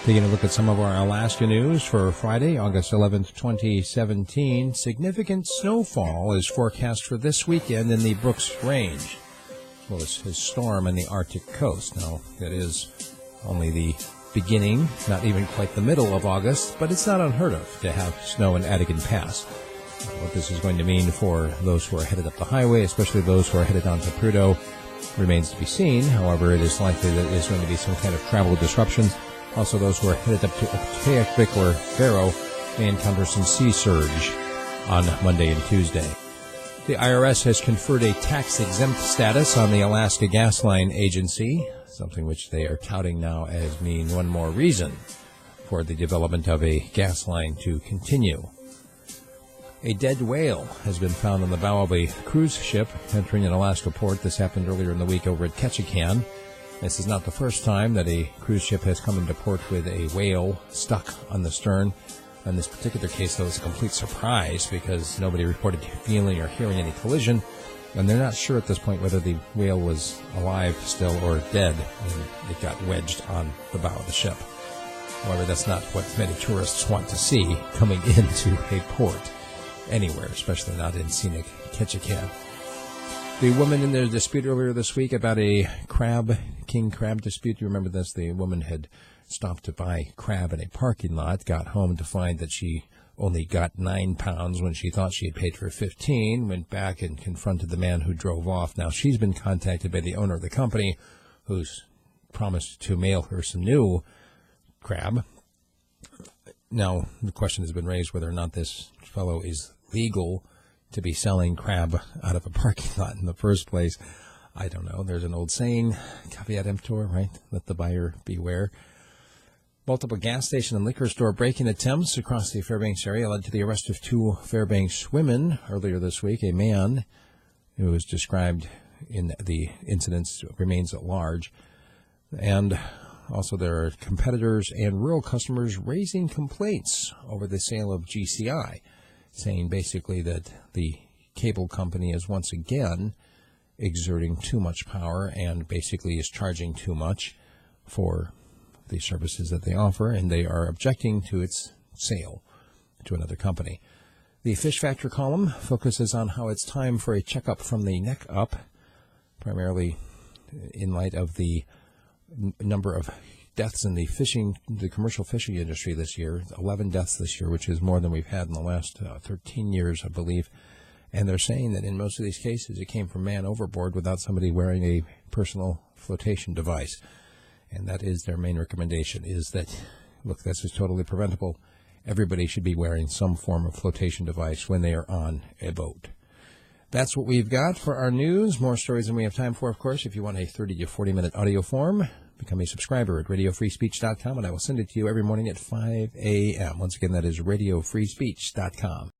Taking a look at some of our Alaska news for Friday, August 11th, 2017. Significant snowfall is forecast for this weekend in the Brooks Range, as well as his storm on the Arctic coast. Now, that is only the beginning, not even quite the middle of August, but it's not unheard of to have snow in Adigan Pass. What this is going to mean for those who are headed up the highway, especially those who are headed on to Prudhoe, remains to be seen. However, it is likely that there's going to be some kind of travel disruptions. Also, those who are headed up to Okayakvik or Faro may encounter some sea surge on Monday and Tuesday. The IRS has conferred a tax-exempt status on the Alaska Gas Line Agency, something which they are touting now as being one more reason for the development of a gas line to continue. A dead whale has been found on the bow of a cruise ship entering an Alaska port. This happened earlier in the week over at Ketchikan. This is not the first time that a cruise ship has come into port with a whale stuck on the stern. In this particular case, though, it's a complete surprise because nobody reported feeling or hearing any collision, and they're not sure at this point whether the whale was alive still or dead, and it got wedged on the bow of the ship. However, that's not what many tourists want to see coming into a port anywhere, especially not in scenic Ketchikan. The woman in their dispute earlier this week about a king crab dispute, you remember this? The woman had stopped to buy crab in a parking lot, got home to find that she only got 9 pounds when she thought she had paid for 15, went back and confronted the man who drove off. Now, she's been contacted by the owner of the company, who's promised to mail her some new crab. Now, the question has been raised whether or not this fellow is legal to be selling crab out of a parking lot in the first place. I don't know. There's an old saying, caveat emptor, right? Let the buyer beware. Multiple gas station and liquor store break-in attempts across the Fairbanks area led to the arrest of 2 Fairbanks women earlier this week. A man who was described in the incidents remains at large. And also there are competitors and rural customers raising complaints over the sale of GCI, saying basically that the cable company is once again exerting too much power and basically is charging too much for the services that they offer, and they are objecting to its sale to another company. The Fish Factor column focuses on how it's time for a checkup from the neck up, primarily in light of the number of deaths in the commercial fishing industry this year. 11 deaths this year, which is more than we've had in the last 13 years, I believe. And they're saying that in most of these cases, it came from man overboard without somebody wearing a personal flotation device. And that is their main recommendation, is that, look, this is totally preventable. Everybody should be wearing some form of flotation device when they are on a boat. That's what we've got for our news. More stories than we have time for, of course. If you want a 30 to 40-minute audio form, become a subscriber at radiofreespeech.com, and I will send it to you every morning at 5 a.m. Once again, that is radiofreespeech.com.